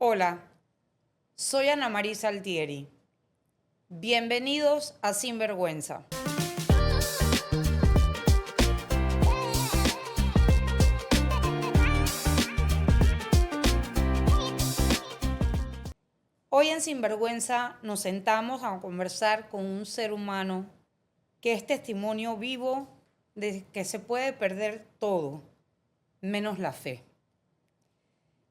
Hola, soy Ana Marisa Altieri. Bienvenidos a Sinvergüenza. Hoy en Sinvergüenza nos sentamos a conversar con un ser humano que es testimonio vivo de que se puede perder todo, menos la fe.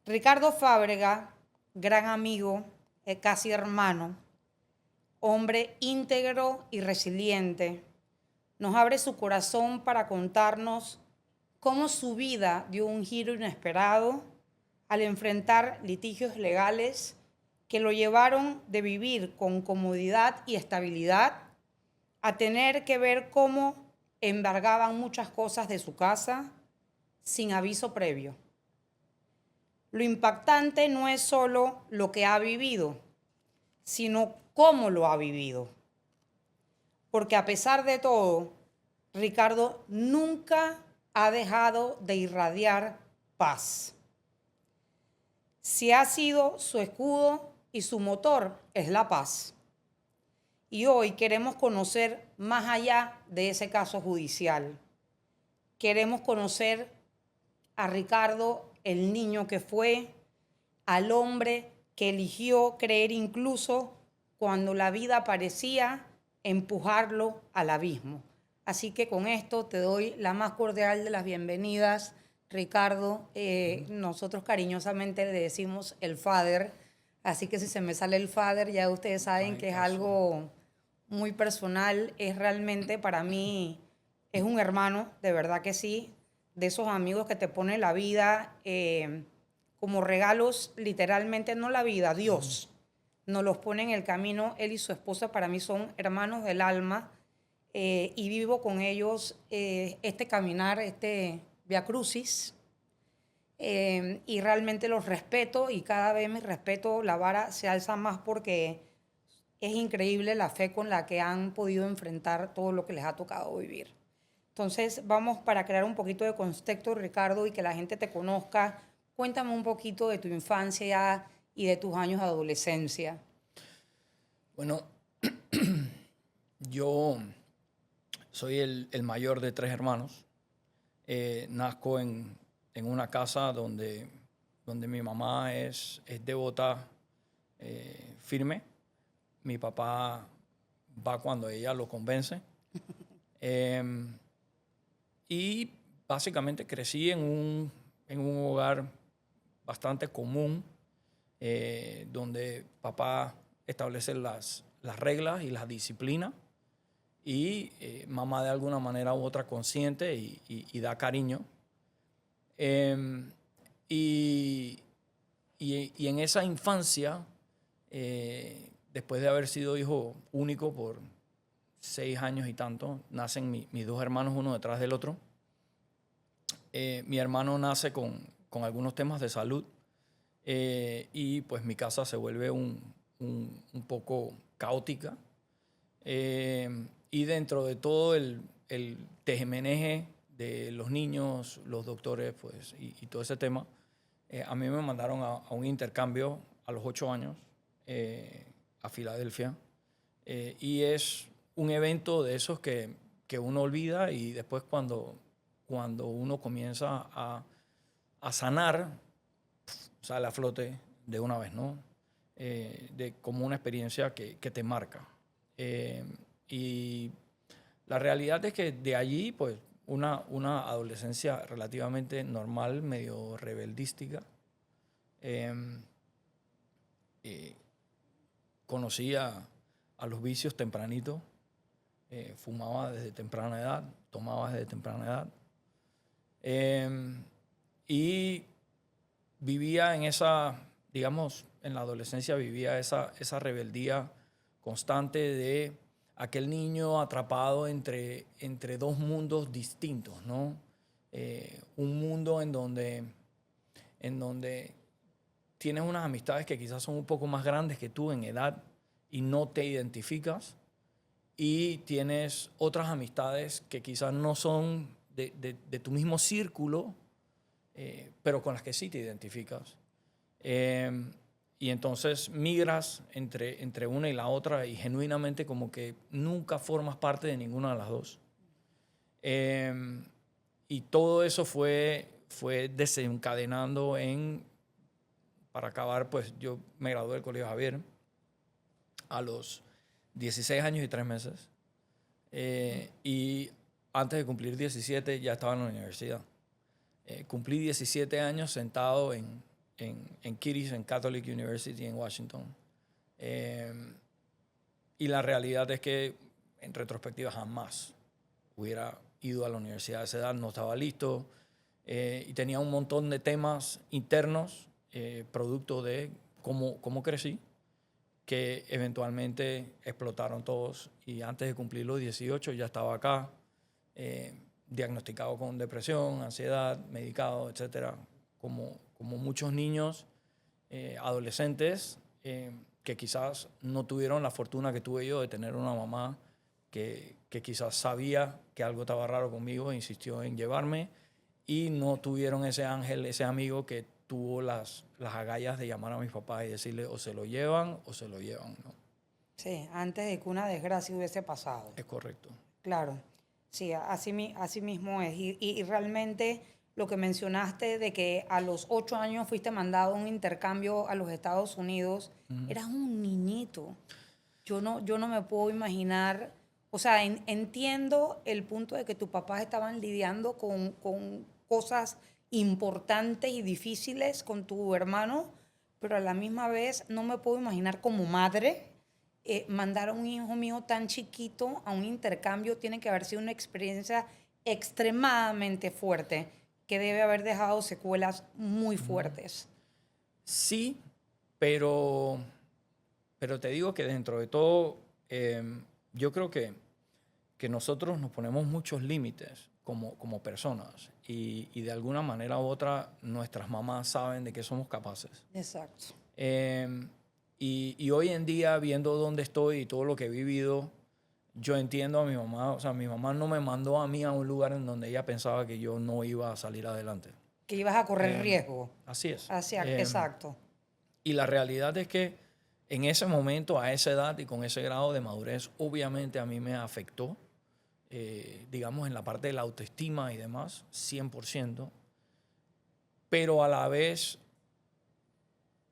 Ricardo Fábrega, gran amigo, casi hermano, hombre íntegro y resiliente, nos abre su corazón para contarnos cómo su vida dio un giro inesperado al enfrentar litigios legales que lo llevaron de vivir con comodidad y estabilidad a tener que ver cómo embargaban muchas cosas de su casa sin aviso previo. Lo impactante no es solo lo que ha vivido, sino cómo lo ha vivido. Porque a pesar de todo, Ricardo nunca ha dejado de irradiar paz. Si ha sido su escudo y su motor es la paz. Y hoy queremos conocer más allá de ese caso judicial. Queremos conocer a Ricardo, el niño que fue, al hombre que eligió creer incluso cuando la vida parecía empujarlo al abismo. Así que con esto te doy la más cordial de las bienvenidas, Ricardo. Nosotros cariñosamente le decimos el father, así que si se me sale el father, ya ustedes saben que es algo muy personal. Es realmente para mí, es un hermano, de verdad que sí, de esos amigos que te pone la vida como regalos, literalmente no la vida, Dios nos los pone en el camino. Él y su esposa para mí son hermanos del alma y vivo con ellos este caminar, este Via Crucis, y realmente los respeto y cada vez mi respeto, la vara se alza más porque es increíble la fe con la que han podido enfrentar todo lo que les ha tocado vivir. Entonces vamos para crear un poquito de contexto, Ricardo, y que la gente te conozca. Cuéntame un poquito de tu infancia y de tus años de adolescencia. Bueno, yo soy el mayor de tres hermanos. Nazco en una casa donde mi mamá es devota firme. Mi papá va cuando ella lo convence. Y básicamente crecí en un hogar bastante común, donde papá establece las reglas y las disciplinas y mamá de alguna manera u otra consiente y da cariño. Y en esa infancia, después de haber sido hijo único por 6 años y tanto, nacen mis dos hermanos uno detrás del otro. Mi hermano nace con algunos temas de salud y pues mi casa se vuelve un poco caótica. Y dentro de todo el tejemeneje de los niños, los doctores pues, y todo ese tema, a mí me mandaron a un intercambio a los 8 años a Filadelfia. Y es un evento de esos que uno olvida y después cuando uno comienza a sanar, sale a flote de una vez, ¿no? Como una experiencia que te marca. Y la realidad es que de allí, pues, una adolescencia relativamente normal, medio rebeldística. Conocí a los vicios tempranito. Fumaba desde temprana edad, tomaba desde temprana edad. Y vivía en esa, digamos, en la adolescencia vivía esa rebeldía constante de aquel niño atrapado entre dos mundos distintos, ¿no? Un mundo en donde tienes unas amistades que quizás son un poco más grandes que tú en edad y no te identificas, y tienes otras amistades que quizás no son de tu mismo círculo, pero con las que sí te identificas. Y entonces migras entre una y la otra y genuinamente como que nunca formas parte de ninguna de las dos. Y todo eso fue desencadenando para acabar, pues yo me gradué del Colegio Javier a los 16 años y 3 meses. Y antes de cumplir 17 ya estaba en la universidad. Cumplí 17 años sentado en Kitty's, en Catholic University en Washington. Y la realidad es que, en retrospectiva, jamás hubiera ido a la universidad a esa edad, no estaba listo. Y tenía un montón de temas internos, producto de cómo crecí, que eventualmente explotaron todos. Y antes de cumplir los 18 ya estaba acá, diagnosticado con depresión, ansiedad, medicado, etcétera, como muchos niños, adolescentes, que quizás no tuvieron la fortuna que tuve yo de tener una mamá que quizás sabía que algo estaba raro conmigo e insistió en llevarme, y no tuvieron ese ángel, ese amigo que tuvo las agallas de llamar a mis papás y decirle o se lo llevan o se lo llevan, ¿no? Sí, antes de que una desgracia hubiese pasado. Es correcto. Claro, sí, así mismo es. Y realmente lo que mencionaste de que a los 8 años fuiste mandado a un intercambio a los Estados Unidos, eras un niñito. Yo no me puedo imaginar, o sea, entiendo el punto de que tus papás estaban lidiando con cosas importantes y difíciles con tu hermano, pero a la misma vez no me puedo imaginar como madre mandar a un hijo mío tan chiquito a un intercambio. Tiene que haber sido una experiencia extremadamente fuerte que debe haber dejado secuelas muy fuertes. Sí, pero te digo que dentro de todo, yo creo que nosotros nos ponemos muchos límites como personas y de alguna manera u otra nuestras mamás saben de qué somos capaces. Exacto. Y hoy en día, viendo dónde estoy y todo lo que he vivido, yo entiendo a mi mamá. O sea, mi mamá no me mandó a mí a un lugar en donde ella pensaba que yo no iba a salir adelante. Que ibas a correr riesgo. Así es. Exacto. Y la realidad es que en ese momento, a esa edad y con ese grado de madurez, obviamente a mí me afectó, digamos, en la parte de la autoestima y demás, 100%. Pero a la vez,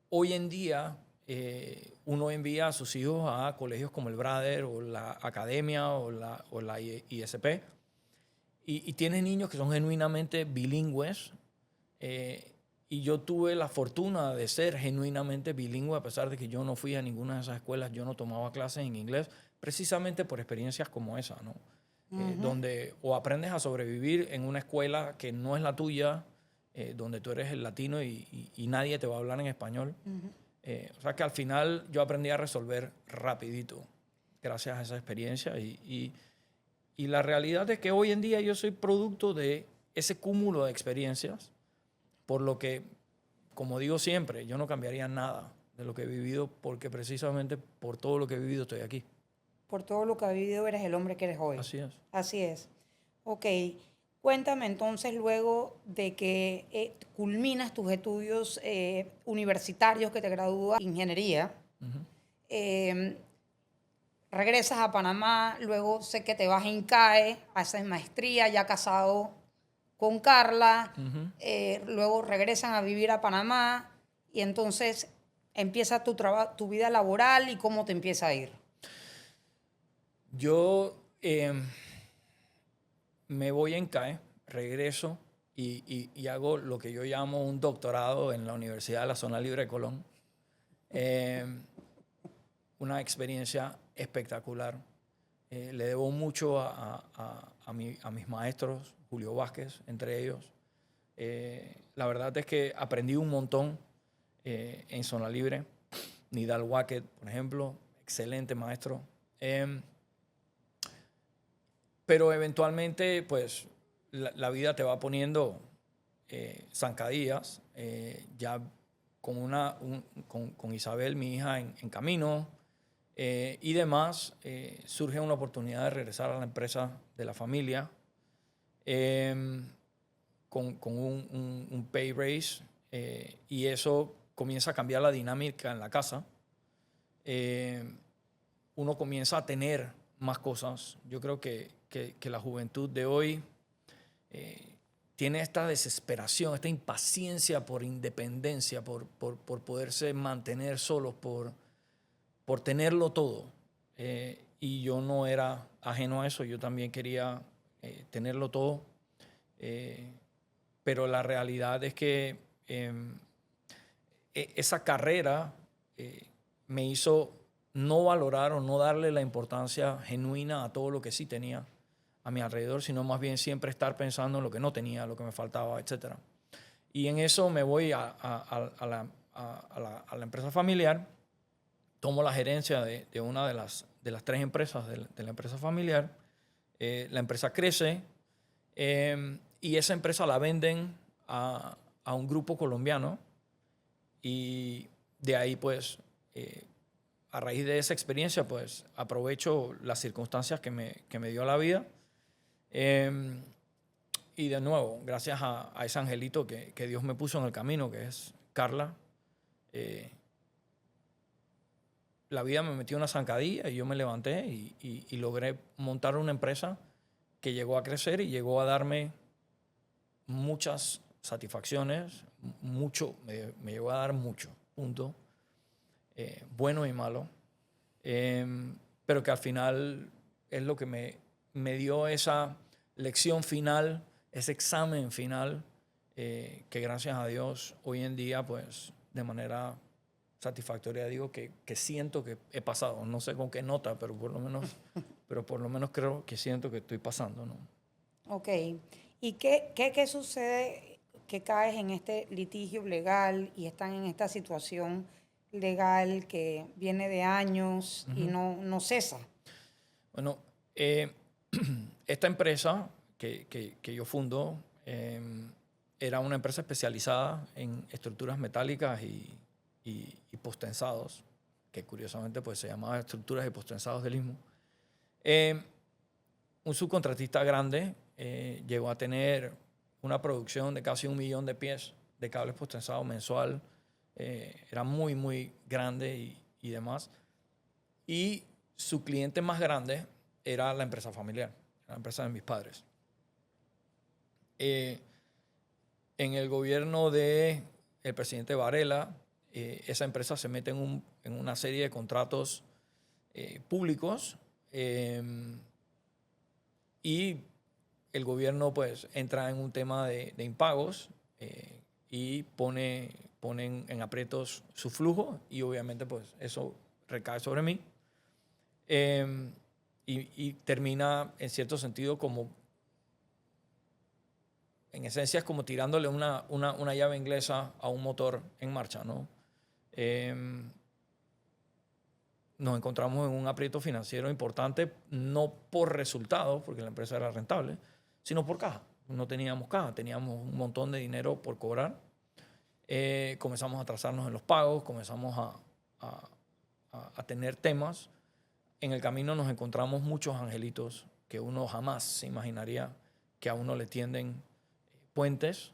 hoy en día, uno envía a sus hijos a colegios como el Brother o la Academia o la ISP, y tiene niños que son genuinamente bilingües, y yo tuve la fortuna de ser genuinamente bilingüe a pesar de que yo no fui a ninguna de esas escuelas, yo no tomaba clases en inglés, precisamente por experiencias como esa, ¿no? Donde o aprendes a sobrevivir en una escuela que no es la tuya, donde tú eres el latino y nadie te va a hablar en español. O sea que al final yo aprendí a resolver rapidito gracias a esa experiencia y la realidad es que hoy en día yo soy producto de ese cúmulo de experiencias, por lo que, como digo siempre, yo no cambiaría nada de lo que he vivido porque precisamente por todo lo que he vivido estoy aquí. Por todo lo que has vivido eres el hombre que eres hoy. Así es. Así es. Ok, cuéntame entonces luego de que culminas tus estudios universitarios, que te gradúas en ingeniería, regresas a Panamá, luego sé que te vas en CAE, haces maestría, ya casado con Carla, luego regresan a vivir a Panamá y entonces empieza tu vida laboral y cómo te empieza a ir. Yo me voy en CAE, regreso y hago lo que yo llamo un doctorado en la Universidad de la Zona Libre de Colón. Una experiencia espectacular. Le debo mucho a mis maestros, Julio Vázquez, entre ellos. La verdad es que aprendí un montón en Zona Libre. Nidal Wackett, por ejemplo, excelente maestro. Pero eventualmente, pues, la vida te va poniendo zancadillas. Ya con Isabel, mi hija, en camino y demás, surge una oportunidad de regresar a la empresa de la familia con un pay raise, y eso comienza a cambiar la dinámica en la casa. Uno comienza a tener más cosas. Yo creo que la juventud de hoy tiene esta desesperación, esta impaciencia por independencia, por poderse mantener solos, por tenerlo todo. Y yo no era ajeno a eso, yo también quería tenerlo todo. Pero la realidad es que esa carrera me hizo no valorar o no darle la importancia genuina a todo lo que sí tenía a mi alrededor, sino más bien siempre estar pensando en lo que no tenía, lo que me faltaba, etc. Y en eso me voy a la empresa familiar, tomo la gerencia de una de las 3 empresas de la empresa familiar, la empresa crece y esa empresa la venden a un grupo colombiano y de ahí pues a raíz de esa experiencia pues aprovecho las circunstancias que me dio la vida. Y de nuevo, gracias a ese angelito que Dios me puso en el camino, que es Carla, la vida me metió una zancadilla y yo me levanté y logré montar una empresa que llegó a crecer y llegó a darme muchas satisfacciones, mucho, me llegó a dar mucho, punto, bueno y malo, pero que al final es lo que me dio esa lección final, ese examen final, que gracias a Dios hoy en día, pues de manera satisfactoria digo que siento que he pasado. No sé con qué nota, pero por lo menos creo que siento que estoy pasando, ¿no? Ok. ¿Y qué sucede que caes en este litigio legal y están en esta situación legal que viene de años y no cesa? Bueno, esta empresa que yo fundo era una empresa especializada en estructuras metálicas y postensados, que curiosamente pues se llamaba Estructuras y Postensados del Istmo. Un subcontratista grande llegó a tener una producción de casi 1 millón de pies de cables postensados mensual. Era muy, muy grande y demás. Y su cliente más grande era la empresa familiar, la empresa de mis padres. En el gobierno del presidente Varela, esa empresa se mete en una serie de contratos públicos y el gobierno pues entra en un tema de impagos y pone en aprietos su flujo y obviamente pues eso recae sobre mí y termina en cierto sentido como, en esencia es como tirándole una llave inglesa a un motor en marcha, ¿no? Nos encontramos en un aprieto financiero importante, no por resultados, porque la empresa era rentable, sino por caja. No teníamos caja, teníamos un montón de dinero por cobrar. Comenzamos a atrasarnos en los pagos, comenzamos a tener temas. En el camino nos encontramos muchos angelitos que uno jamás se imaginaría que a uno le tienden puentes.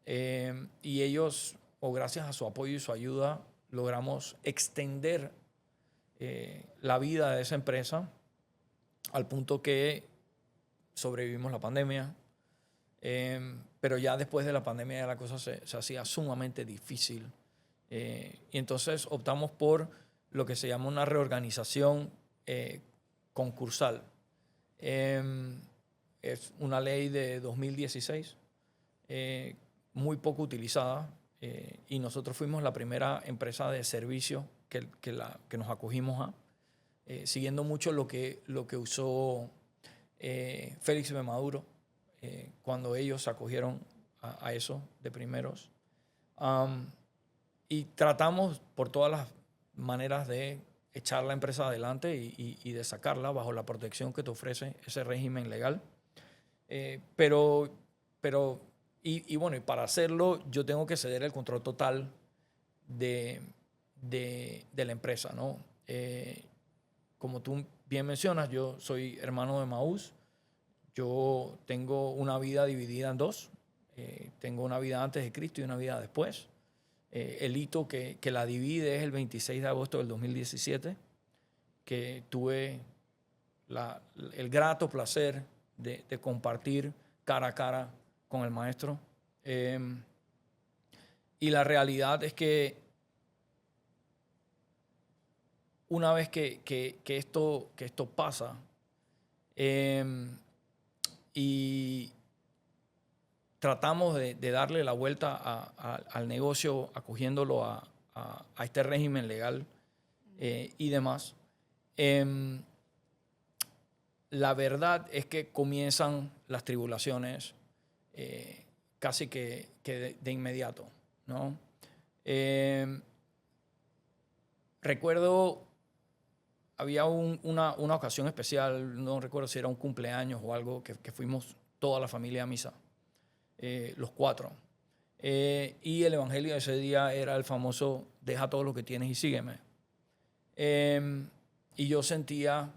Y ellos, o gracias a su apoyo y su ayuda, logramos extender la vida de esa empresa al punto que sobrevivimos la pandemia. Pero ya después de la pandemia ya la cosa se hacía sumamente difícil. Y entonces optamos por lo que se llama una reorganización concursal. Es una ley de 2016, muy poco utilizada, y nosotros fuimos la primera empresa de servicio que nos acogimos a, siguiendo mucho lo que usó Félix B. Maduro cuando ellos se acogieron a eso de primeros. Y tratamos por todas las maneras de echar la empresa adelante y de sacarla bajo la protección que te ofrece ese régimen legal. Pero bueno, y para hacerlo yo tengo que ceder el control total de la empresa, ¿no? Como tú bien mencionas, yo soy hermano de Maús. Yo tengo una vida dividida en dos. Tengo una vida antes de Cristo y una vida después. El hito que la divide es el 26 de agosto del 2017, que tuve el grato placer de compartir cara a cara con el maestro. Y la realidad es que una vez que esto pasa y tratamos de darle la vuelta al negocio, acogiéndolo a este régimen legal y demás, la verdad es que comienzan las tribulaciones casi que de inmediato, ¿no? Recuerdo, había una ocasión especial, no recuerdo si era un cumpleaños o algo, que fuimos toda la familia a misa, los 4. Y el evangelio de ese día era el famoso, deja todo lo que tienes y sígueme. Y yo sentía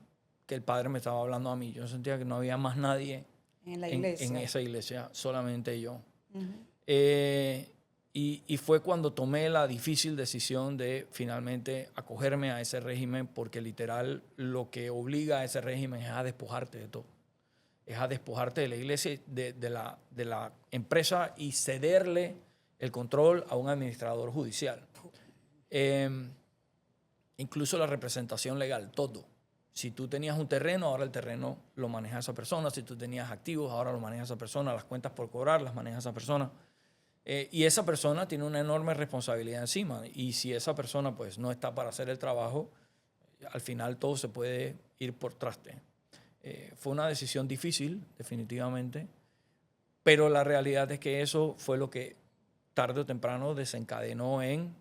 que el Padre me estaba hablando a mí. Yo sentía que no había más nadie En la iglesia. en esa iglesia, solamente yo. Uh-huh. Y fue cuando tomé la difícil decisión de finalmente acogerme a ese régimen, porque literal lo que obliga a ese régimen es a despojarte de todo. Es a despojarte de la iglesia, de la empresa, y cederle el control a un administrador judicial. Incluso la representación legal, todo. Si tú tenías un terreno, ahora el terreno lo maneja esa persona. Si tú tenías activos, ahora lo maneja esa persona. Las cuentas por cobrar las maneja esa persona. Y esa persona tiene una enorme responsabilidad encima. Y si esa persona pues no está para hacer el trabajo, al final todo se puede ir por traste. Fue una decisión difícil, definitivamente. Pero la realidad es que eso fue lo que tarde o temprano desencadenó en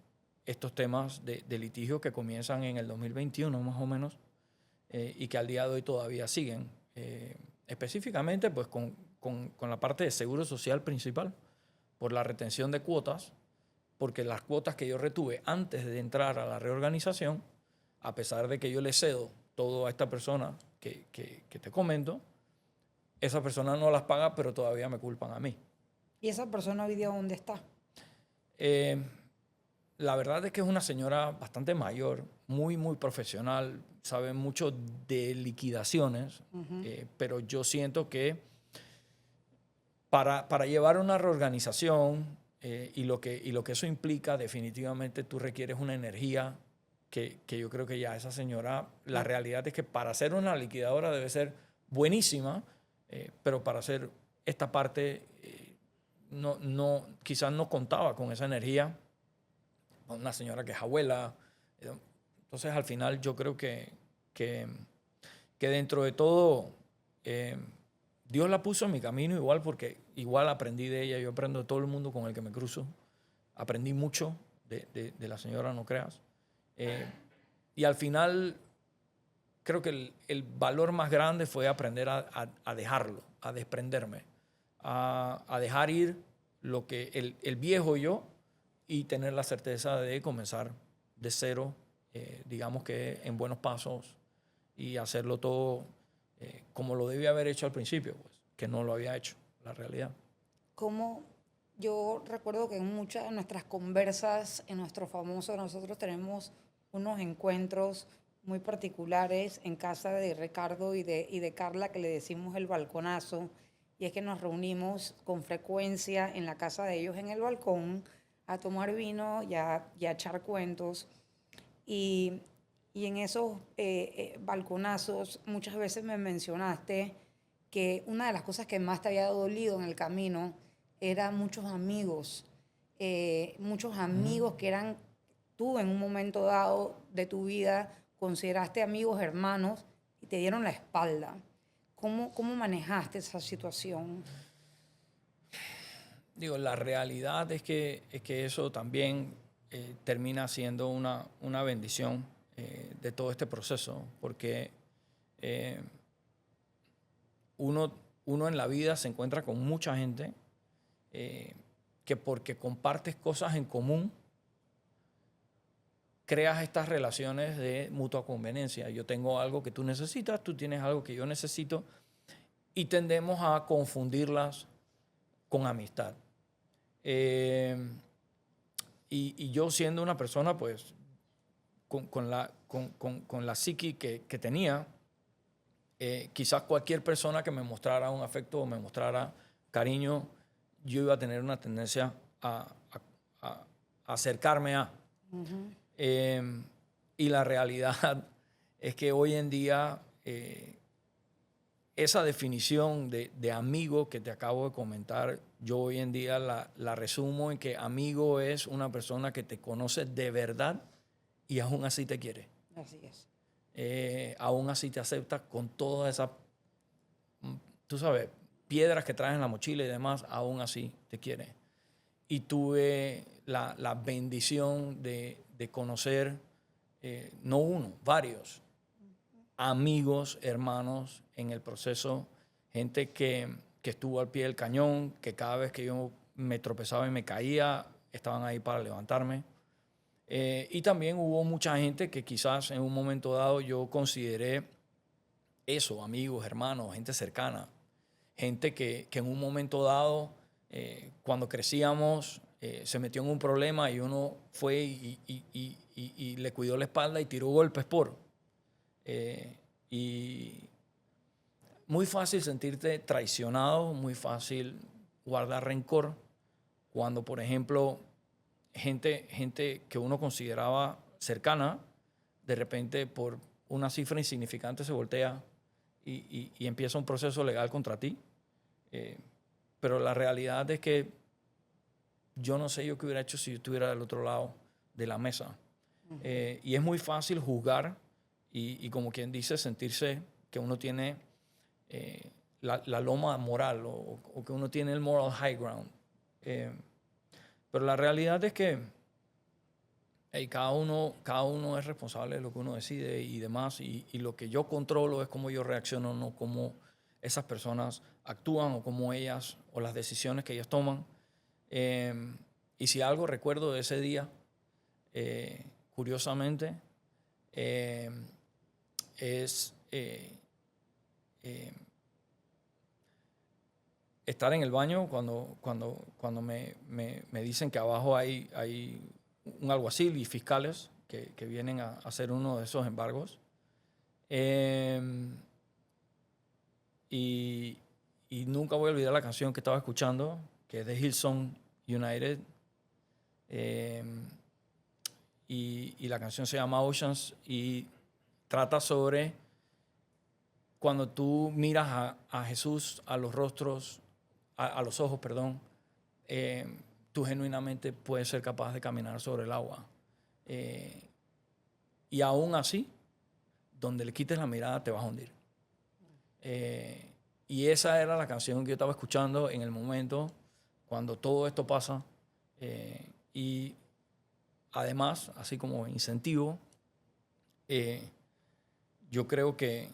estos temas de litigio que comienzan en el 2021 más o menos, y que al día de hoy todavía siguen. Específicamente pues con la parte de seguro social principal, por la retención de cuotas, porque las cuotas que yo retuve antes de entrar a la reorganización, a pesar de que yo le cedo todo a esta persona que te comento, esa persona no las paga, pero todavía me culpan a mí. ¿Y esa persona hoy día dónde está? La verdad es que es una señora bastante mayor, muy, muy profesional, sabe mucho de liquidaciones, pero yo siento que para llevar una reorganización y lo que eso implica, definitivamente tú requieres una energía que yo creo que ya esa señora, la realidad es que para ser una liquidadora debe ser buenísima, pero para hacer esta parte quizás no contaba con esa energía. Una señora que es abuela. Entonces al final yo creo que dentro de todo Dios la puso en mi camino igual, porque igual aprendí de ella. Yo aprendo de todo el mundo con el que me cruzo. Aprendí mucho de la señora, no creas. Y al final creo que el valor más grande fue aprender a dejarlo, a desprenderme, a dejar ir lo que el viejo yo, y tener la certeza de comenzar de cero, digamos que en buenos pasos, y hacerlo todo como lo debía haber hecho al principio, pues, que no lo había hecho, la realidad. Como yo recuerdo que en muchas de nuestras conversas, en nuestro famoso, nosotros tenemos unos encuentros muy particulares en casa de Ricardo y de Carla, que le decimos el balconazo, y es que nos reunimos con frecuencia en la casa de ellos en el balcón a tomar vino y a echar cuentos. Y en esos balconazos muchas veces me mencionaste que una de las cosas que más te había dolido en el camino eran muchos amigos que eran tú en un momento dado de tu vida consideraste amigos, hermanos, y te dieron la espalda. ¿Cómo manejaste esa situación? Digo, la realidad es que eso también termina siendo una bendición de todo este proceso, porque uno en la vida se encuentra con mucha gente que, porque compartes cosas en común, creas estas relaciones de mutua conveniencia. Yo tengo algo que tú necesitas, tú tienes algo que yo necesito, y tendemos a confundirlas con amistad. y yo siendo una persona, pues, con la psiqui que tenía, quizás cualquier persona que me mostrara un afecto o me mostrara cariño, yo iba a tener una tendencia a acercarme a. Y la realidad es que hoy en día esa definición de amigo que te acabo de comentar, yo hoy en día la resumo en que amigo es una persona que te conoce de verdad y aún así te quiere. Así es. Aún así te acepta con todas esas, tú sabes, piedras que traes en la mochila y demás, aún así te quiere. Y tuve la bendición de conocer, no uno, varios amigos, hermanos en el proceso, gente que estuvo al pie del cañón, que cada vez que yo me tropezaba y me caía, estaban ahí para levantarme. Y también hubo mucha gente que quizás en un momento dado yo consideré eso, amigos, hermanos, gente cercana, gente que en un momento dado, cuando crecíamos, se metió en un problema y uno fue y le cuidó la espalda y tiró golpes por. Y muy fácil sentirte traicionado, muy fácil guardar rencor cuando, por ejemplo, gente que uno consideraba cercana, de repente por una cifra insignificante se voltea y empieza un proceso legal contra ti. Pero la realidad es que yo no sé yo qué hubiera hecho si yo estuviera del otro lado de la mesa. Y es muy fácil juzgar y como quien dice, sentirse que uno tiene la loma moral o que uno tiene el moral high ground. Pero la realidad es que cada uno es responsable de lo que uno decide y demás. Y lo que yo controlo es cómo yo reacciono, no cómo esas personas actúan o cómo ellas o las decisiones que ellas toman. Y si algo recuerdo de ese día, curiosamente, es estar en el baño cuando me dicen que abajo hay un alguacil y fiscales que vienen a hacer uno de esos embargos. Y nunca voy a olvidar la canción que estaba escuchando, que es de Hillsong United. Y la canción se llama Oceans y trata sobre cuando tú miras a Jesús, a los rostros, a los ojos, perdón, tú genuinamente puedes ser capaz de caminar sobre el agua. Y aún así, donde le quites la mirada te vas a hundir. Y esa era la canción que yo estaba escuchando en el momento cuando todo esto pasa. Y además, así como incentivo, yo creo que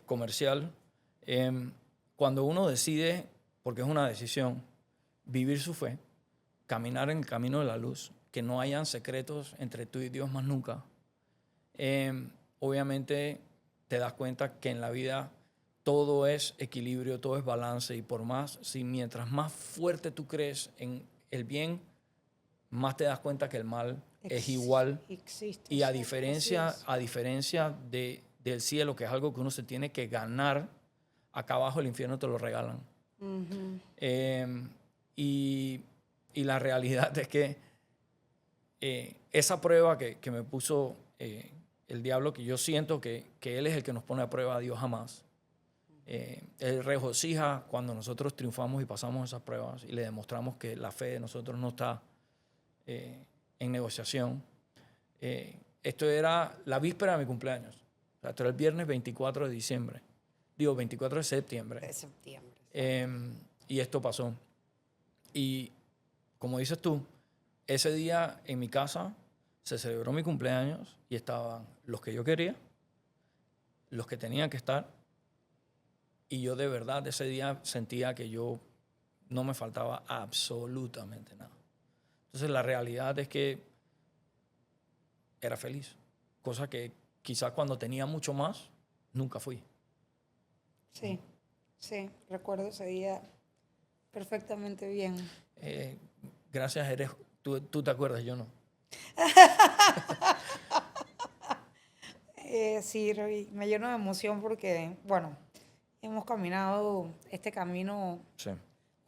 comercial, cuando uno decide, porque es una decisión, vivir su fe, caminar en el camino de la luz, que no hayan secretos entre tú y Dios más nunca, obviamente te das cuenta que en la vida todo es equilibrio, todo es balance y por más, mientras más fuerte tú crees en el bien, más te das cuenta que el mal es igual. Existe, Y a diferencia del cielo, que es algo que uno se tiene que ganar, acá abajo el infierno te lo regalan. Y la realidad es que esa prueba que me puso el diablo, que yo siento que él es el que nos pone a prueba, a Dios jamás. Él regocija cuando nosotros triunfamos y pasamos esas pruebas y le demostramos que la fe de nosotros no está en negociación. Esto era la víspera de mi cumpleaños. O sea, esto era el viernes 24 de diciembre. Digo, 24 de septiembre. De septiembre. Y esto pasó. Y como dices tú, ese día en mi casa se celebró mi cumpleaños y estaban los que yo quería, los que tenían que estar. Y yo de verdad ese día sentía que yo no me faltaba absolutamente nada. Entonces la realidad es que era feliz, cosa que quizás cuando tenía mucho más, nunca fui. Sí, recuerdo ese día perfectamente bien. Gracias, eres Tú te acuerdas, yo no. Sí, Roy, me lleno de emoción porque, bueno, hemos caminado este camino Sí.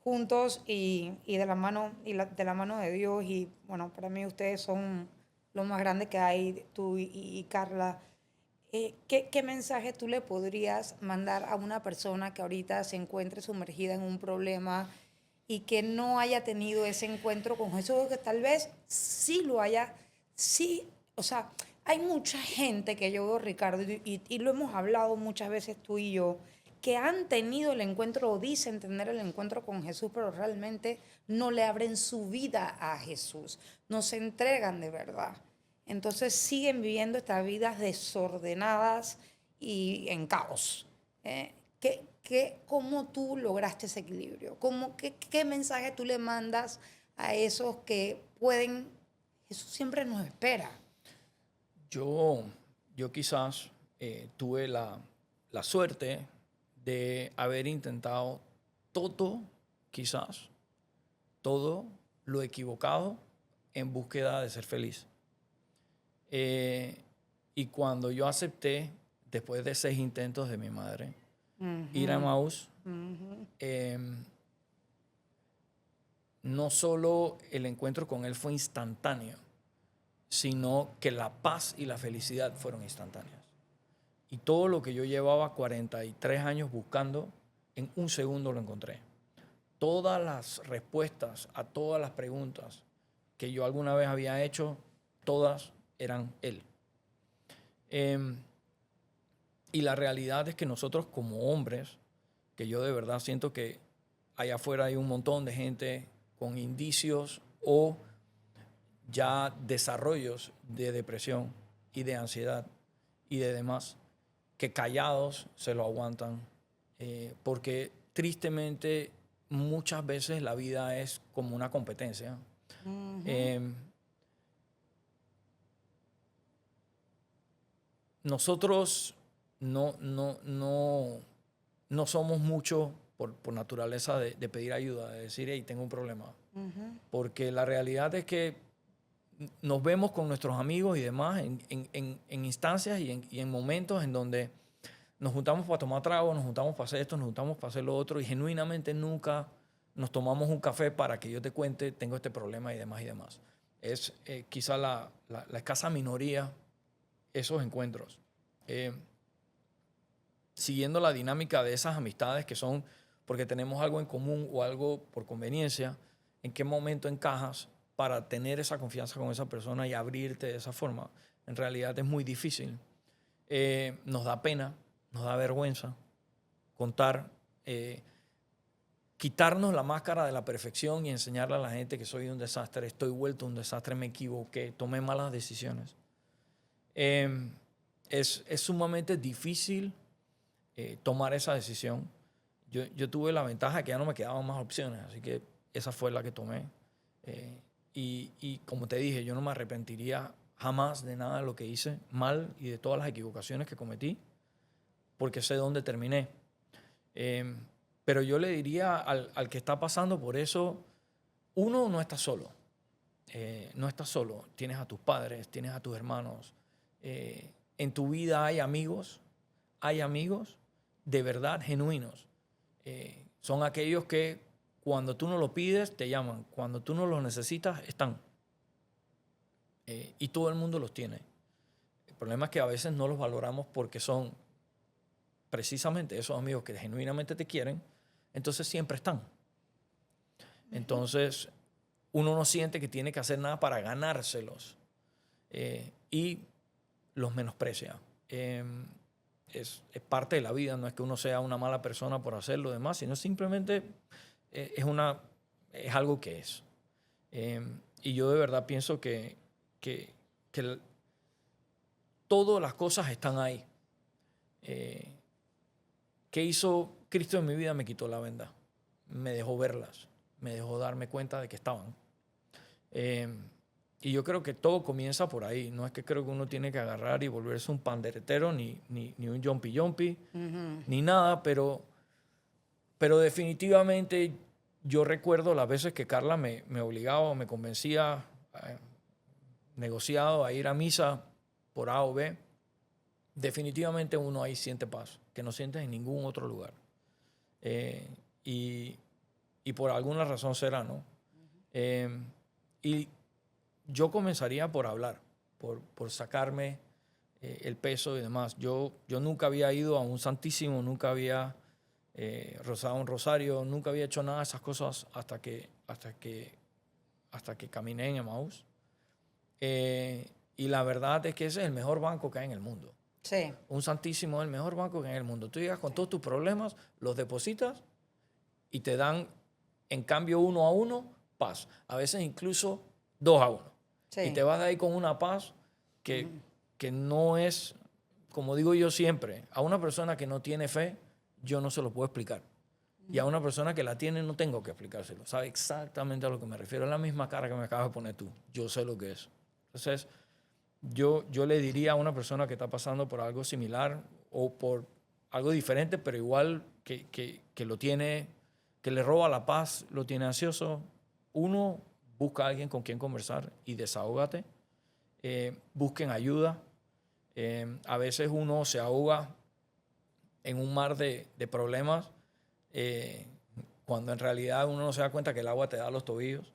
juntos y de la mano de la mano de Dios y bueno, para mí ustedes son lo más grande que hay, tú y Carla. ¿Qué mensaje tú le podrías mandar a una persona que ahorita se encuentre sumergida en un problema y que no haya tenido ese encuentro con Jesús, o que tal vez sí lo haya, sí, o sea, hay mucha gente que yo veo, Ricardo, y lo hemos hablado muchas veces tú y yo, que han tenido el encuentro o dicen tener el encuentro con Jesús, pero realmente no le abren su vida a Jesús, no se entregan de verdad. Entonces siguen viviendo estas vidas desordenadas y en caos. ¿Cómo tú lograste ese equilibrio? ¿Qué mensaje tú le mandas a esos que pueden? Jesús siempre nos espera. Yo, yo quizás tuve la suerte de haber intentado todo, quizás, todo lo equivocado en búsqueda de ser feliz. Y cuando yo acepté, después de 6 intentos de mi madre, ir a Emmaús, no solo el encuentro con él fue instantáneo, sino que la paz y la felicidad fueron instantáneas. Y todo lo que yo llevaba 43 años buscando, en un segundo lo encontré. Todas las respuestas a todas las preguntas que yo alguna vez había hecho, todas eran él. Y la realidad es que nosotros como hombres, que yo de verdad siento que allá afuera hay un montón de gente con indicios o ya desarrollos de depresión y de ansiedad y de demás, que callados se lo aguantan, porque tristemente muchas veces la vida es como una competencia. Nosotros no somos mucho por naturaleza de pedir ayuda, de decir, hey, tengo un problema. Porque la realidad es que nos vemos con nuestros amigos y demás en instancias y en momentos en donde nos juntamos para tomar trago, nos juntamos para hacer esto, nos juntamos para hacer lo otro y genuinamente nunca nos tomamos un café para que yo te cuente, tengo este problema y demás y demás. Es quizá la escasa minoría esos encuentros. Siguiendo la dinámica de esas amistades que son porque tenemos algo en común o algo por conveniencia, ¿en qué momento encajas para tener esa confianza con esa persona y abrirte de esa forma? En realidad es muy difícil. Nos da pena, nos da vergüenza contar, quitarnos la máscara de la perfección y enseñarle a la gente que soy un desastre, estoy vuelto un desastre, me equivoqué, tomé malas decisiones. Es sumamente difícil tomar esa decisión. Yo tuve la ventaja que ya no me quedaban más opciones, así que esa fue la que tomé. Y como te dije, yo no me arrepentiría jamás de nada de lo que hice mal y de todas las equivocaciones que cometí, porque sé dónde terminé. Pero yo le diría al que está pasando por eso, uno, no está solo. No estás solo. Tienes a tus padres, tienes a tus hermanos. En tu vida hay amigos de verdad genuinos. Son aquellos que cuando tú no lo pides, te llaman. Cuando tú no los necesitas, están. Y todo el mundo los tiene. El problema es que a veces no los valoramos porque son precisamente esos amigos que genuinamente te quieren, entonces siempre están. Entonces, uno no siente que tiene que hacer nada para ganárselos y los menosprecia. Es parte de la vida, no es que uno sea una mala persona por hacer lo demás, sino simplemente es algo que es. Y yo de verdad pienso que todas las cosas están ahí. ¿Qué hizo Cristo en mi vida? Me quitó la venda, me dejó verlas, me dejó darme cuenta de que estaban. Y yo creo que todo comienza por ahí. No es que creo que uno tiene que agarrar y volverse un panderetero, ni un jumpy, ni nada, pero definitivamente yo recuerdo las veces que Carla me obligaba o me convencía, negociado, a ir a misa por A o B. Definitivamente uno ahí siente paz, que no sientes en ningún otro lugar. Y por alguna razón será, ¿no? Y yo comenzaría por hablar, por sacarme el peso y demás. Yo nunca había ido a un santísimo, nunca había rozado un rosario, nunca había hecho nada de esas cosas hasta que caminé en Emmaús. Y la verdad es que ese es el mejor banco que hay en el mundo. Sí. Un santísimo es el mejor banco que hay en el mundo. Tú llegas con todos tus problemas, los depositas y te dan, en cambio, 1 a 1, paz. A veces incluso 2 a 1. Sí. Y te vas de ahí con una paz que no es, como digo yo siempre, a una persona que no tiene fe, yo no se lo puedo explicar. Y a una persona que la tiene, no tengo que explicárselo. Sabe exactamente a lo que me refiero. Es la misma cara que me acabas de poner tú. Yo sé lo que es. Entonces, yo le diría a una persona que está pasando por algo similar o por algo diferente, pero igual que lo tiene, que le roba la paz, lo tiene ansioso. Uno, busca a alguien con quien conversar y desahógate. Busquen ayuda. A veces uno se ahoga en un mar de problemas cuando en realidad uno no se da cuenta que el agua te da a los tobillos.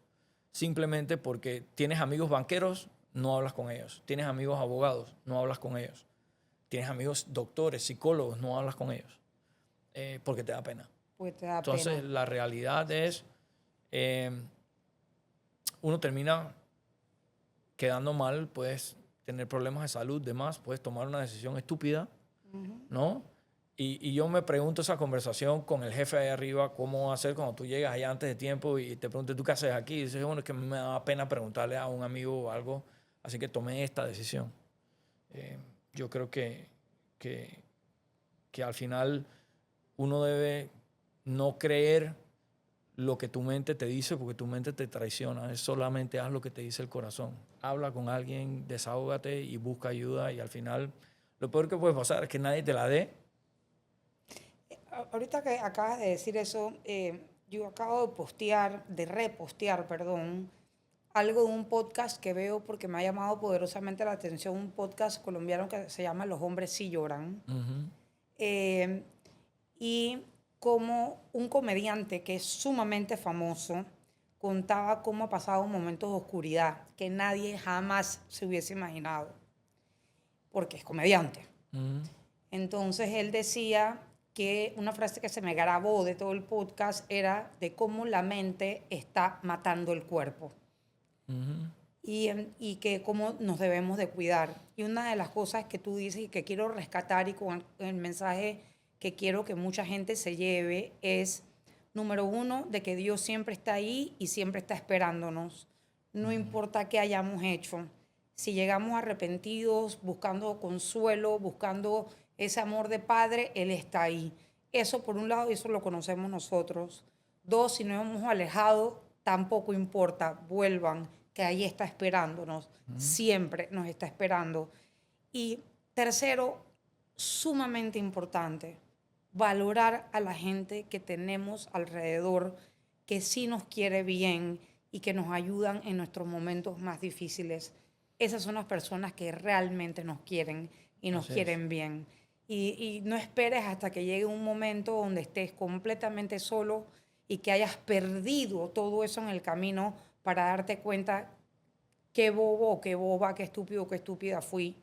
Simplemente porque tienes amigos banqueros, no hablas con ellos. Tienes amigos abogados, no hablas con ellos. Tienes amigos doctores, psicólogos, no hablas con ellos. Porque te da pena. Pues te da Entonces, pena. la realidad es, uno termina quedando mal, puedes tener problemas de salud, demás, puedes tomar una decisión estúpida, ¿no? Y yo me pregunto esa conversación con el jefe ahí arriba, cómo hacer cuando tú llegas allá antes de tiempo y te preguntas, ¿tú qué haces aquí? Y dices, bueno, es que me da pena preguntarle a un amigo o algo, así que tomé esta decisión. Yo creo que al final uno debe no creer lo que tu mente te dice, porque tu mente te traiciona. Es solamente haz lo que te dice el corazón. Habla con alguien, desahógate y busca ayuda. Y al final, lo peor que puede pasar es que nadie te la dé. Ahorita que acabas de decir eso, yo acabo de repostear, perdón, algo de un podcast que veo porque me ha llamado poderosamente la atención, un podcast colombiano que se llama Los hombres sí lloran. Y como un comediante que es sumamente famoso contaba cómo ha pasado momentos de oscuridad que nadie jamás se hubiese imaginado, porque es comediante. Entonces él decía que una frase que se me grabó de todo el podcast era de cómo la mente está matando el cuerpo. Y que cómo nos debemos de cuidar. Y una de las cosas que tú dices y que quiero rescatar y con el mensaje que quiero que mucha gente se lleve es, número 1, de que Dios siempre está ahí y siempre está esperándonos. No importa qué hayamos hecho. Si llegamos arrepentidos, buscando consuelo, buscando ese amor de padre, Él está ahí. Eso por un lado, eso lo conocemos nosotros. 2, si nos hemos alejado, tampoco importa, vuelvan, que ahí está esperándonos. Siempre nos está esperando. Y tercero, sumamente importante, valorar a la gente que tenemos alrededor, que sí nos quiere bien y que nos ayudan en nuestros momentos más difíciles. Esas son las personas que realmente nos quieren y nos quieren bien. Y no esperes hasta que llegue un momento donde estés completamente solo y que hayas perdido todo eso en el camino para darte cuenta qué bobo o qué boba, qué estúpido o qué estúpida fui.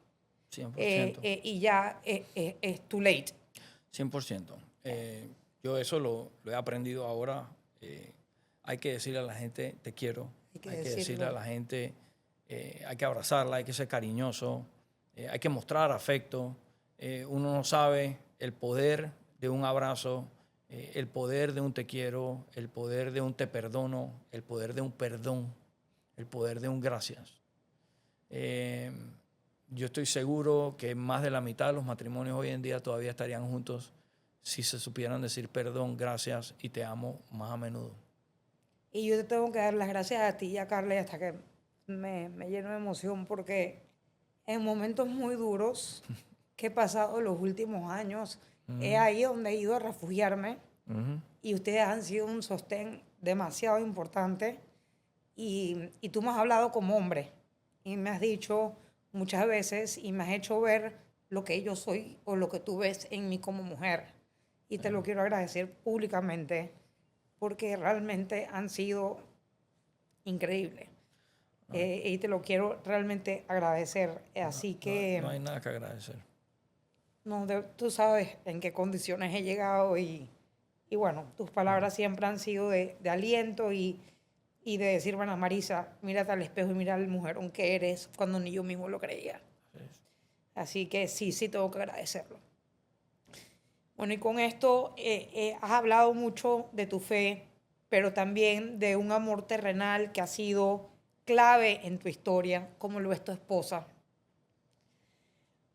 100%. Y ya es too late. 100%. Yo eso lo he aprendido ahora. Hay que decirle a la gente, te quiero. Hay que decirle a la gente, hay que abrazarla, hay que ser cariñoso, hay que mostrar afecto. Uno no sabe el poder de un abrazo, el poder de un te quiero, el poder de un te perdono, el poder de un perdón, el poder de un gracias. Yo estoy seguro que más de la mitad de los matrimonios hoy en día todavía estarían juntos si se supieran decir perdón, gracias y te amo más a menudo. Y yo te tengo que dar las gracias a ti y a Carla hasta que me lleno de emoción porque en momentos muy duros que he pasado los últimos años, es ahí donde he ido a refugiarme y ustedes han sido un sostén demasiado importante y tú me has hablado como hombre y me has dicho muchas veces y me has hecho ver lo que yo soy o lo que tú ves en mí como mujer. Y te lo quiero agradecer públicamente porque realmente han sido increíbles. Y te lo quiero realmente agradecer. Así que No hay nada que agradecer. no, tú sabes en qué condiciones he llegado y bueno, tus palabras siempre han sido de aliento y de decir, bueno, Marisa, mírate al espejo y mira al mujerón que eres cuando ni yo mismo lo creía. Así que sí tengo que agradecerlo. Bueno, y con esto has hablado mucho de tu fe, pero también de un amor terrenal que ha sido clave en tu historia, como lo es tu esposa.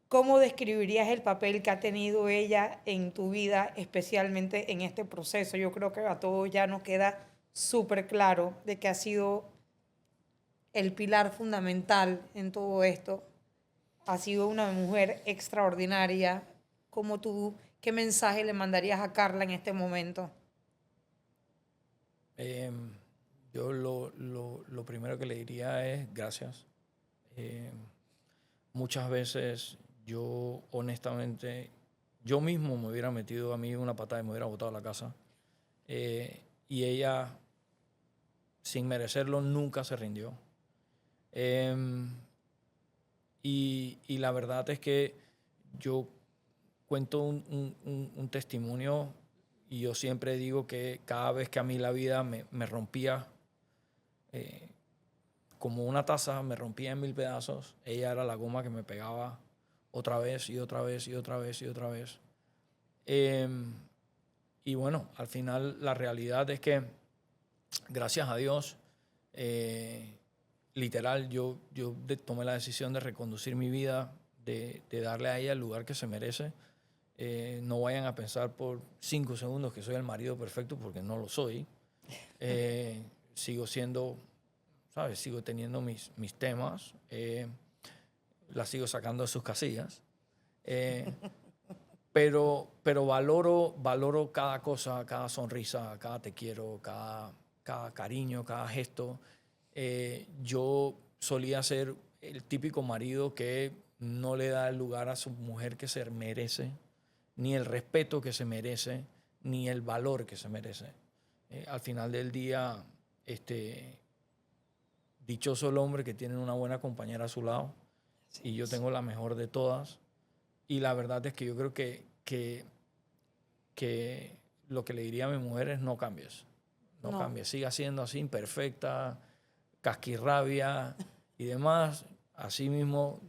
¿Cómo describirías el papel que ha tenido ella en tu vida, especialmente en este proceso? Yo creo que a todos ya nos queda súper claro de que ha sido el pilar fundamental en todo esto. Ha sido una mujer extraordinaria. Como tú, ¿qué mensaje le mandarías a Carla en este momento? Yo lo primero que le diría es gracias. Muchas veces yo honestamente, yo mismo me hubiera metido a mí una patada y me hubiera botado a la casa. Y ella, sin merecerlo, nunca se rindió. Y la verdad es que yo cuento un testimonio y yo siempre digo que cada vez que a mí la vida me rompía como una taza, me rompía en 1000 pedazos, ella era la goma que me pegaba otra vez y otra vez y otra vez y otra vez. Y bueno, al final la realidad es que, gracias a Dios, literal, yo tomé la decisión de reconducir mi vida, de darle a ella el lugar que se merece. No vayan a pensar por 5 segundos que soy el marido perfecto, porque no lo soy. Sigo siendo, ¿sabes? Sigo teniendo mis temas. La sigo sacando de sus casillas. Pero valoro cada cosa, cada sonrisa, cada te quiero, cada cariño, cada gesto. Yo solía ser el típico marido que no le da el lugar a su mujer que se merece, ni el respeto que se merece, ni el valor que se merece. Al final del día, dichoso el hombre que tiene una buena compañera a su lado, y yo tengo la mejor de todas. Y la verdad es que yo creo que lo que le diría a mi mujer es no cambies. No cambies, siga siendo así, imperfecta, casquirrabia y demás. Así mismo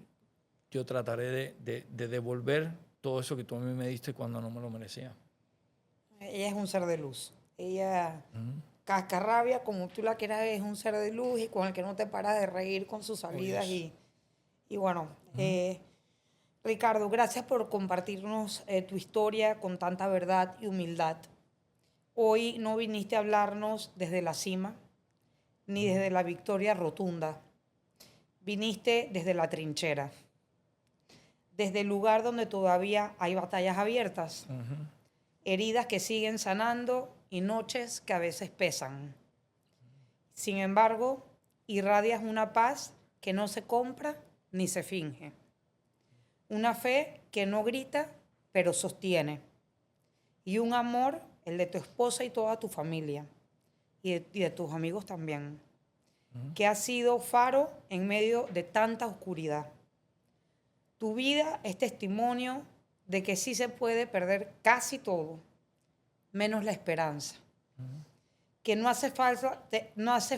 yo trataré de devolver todo eso que tú a mí me diste cuando no me lo merecía. Ella es un ser de luz. Ella, cascarrabia, como tú la quieras, es un ser de luz y con el que no te paras de reír con sus salidas. Y bueno, Ricardo, gracias por compartirnos tu historia con tanta verdad y humildad. Hoy no viniste a hablarnos desde la cima, ni desde la victoria rotunda. Viniste desde la trinchera, desde el lugar donde todavía hay batallas abiertas, heridas que siguen sanando y noches que a veces pesan. Sin embargo, irradias una paz que no se compra ni se finge. Una fe que no grita, pero sostiene. Y un amor, el de tu esposa y toda tu familia. Y de tus amigos también. Que ha sido faro en medio de tanta oscuridad. Tu vida es testimonio de que sí se puede perder casi todo, menos la esperanza. Que no hace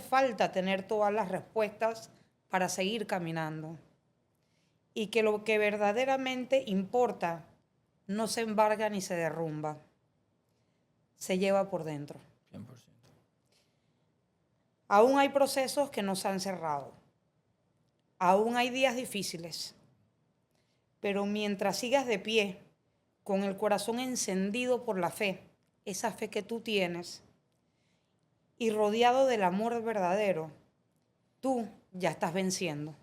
falta tener todas las respuestas para seguir caminando. Y que lo que verdaderamente importa no se embarga ni se derrumba, se lleva por dentro. 100%. Aún hay procesos que nos han cerrado, aún hay días difíciles, pero mientras sigas de pie, con el corazón encendido por la fe, esa fe que tú tienes, y rodeado del amor verdadero, tú ya estás venciendo.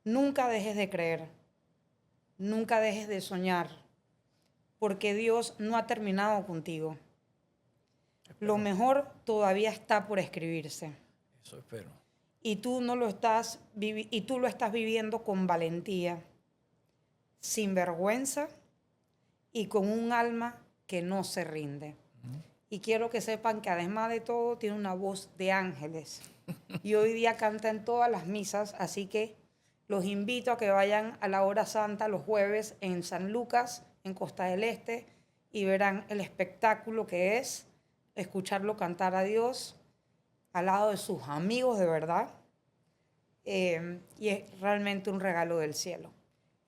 Nunca dejes de creer, nunca dejes de soñar, porque Dios no ha terminado contigo. Lo mejor todavía está por escribirse. Eso espero. Y tú lo estás viviendo con valentía, sin vergüenza y con un alma que no se rinde. Y quiero que sepan que además de todo tiene una voz de ángeles. Y hoy día canta en todas las misas, así que los invito a que vayan a la hora santa los jueves en San Lucas, en Costa del Este, y verán el espectáculo que es escucharlo cantar a Dios al lado de sus amigos de verdad. Y es realmente un regalo del cielo.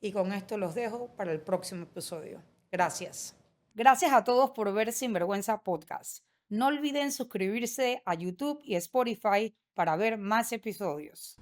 Y con esto los dejo para el próximo episodio. Gracias. Gracias a todos por ver Sinvergüenza Podcast. No olviden suscribirse a YouTube y Spotify para ver más episodios.